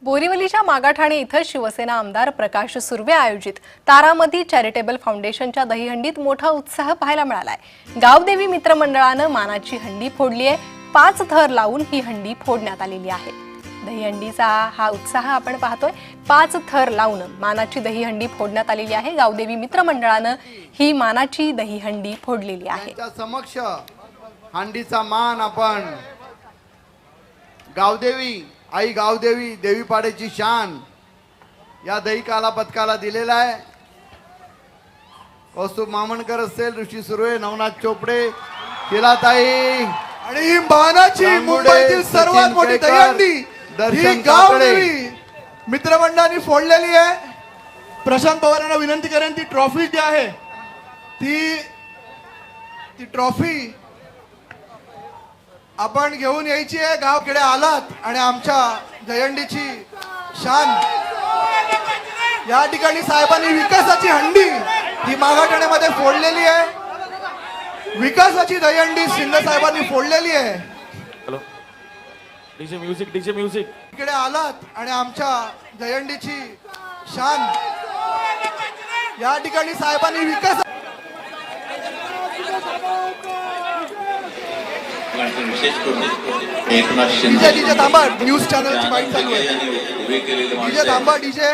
बोरिवलीच्या मागाठाणे इथं शिवसेना आमदार प्रकाश सुर्वे आयोजित तारामती चॅरिटेबल फाउंडेशनच्या दहीहंडीत मोठा उत्साह पाहायला मिळालाय। गावदेवी मित्रमंडळानं मानाची हंडी फोडली आहे। 5 थर लावून ही हंडी फोडण्यात आलेली आहे। दहीहंडीचा हा उत्साह आपण पाहतोय। 5 थर लावून मानाची दहीहंडी फोडण्यात आलेली आहे। गावदेवी मित्रमंडळानं ही मानाची दहीहंडी फोडलेली आहे। समक्ष हंडीचा मान आपण गावदेवी आई गावदेवी देवीपाड्याची शान या दहीकाला पथकाला दिलेला आहे। कौस्तुभ मामणकर असेल, ऋषी सुर्वे, नवनाथ चोपडे, केलाताई आणि ही मानाची मुंबईतील सर्वात मोठी दहीहंडी ही गावदेवी मित्रमंडळाने फोडलेली आहे। प्रशांत पवारांना विनंती करेन ती ट्रॉफी जी आहे ती ट्रॉफी आपण घेऊन यायची आहे। गावकडे आलात आणि आमच्या दहीहंडीची शान या ठिकाणी साहेबांनी विकासाची हंडी ही मागाठाण्यामध्ये फोडलेली आहे। विकासाची दहीहंडी शिंदे साहेबांनी फोडलेली आहे। हॅलो डीजे म्युझिक इकडे आलात आणि आमच्या दहीहंडीची शान या ठिकाणी साहेबांनी विकास डीजे थांबा, न्यूज चॅनलची माहिती चालू आहे। डीजे थांबा, डीजे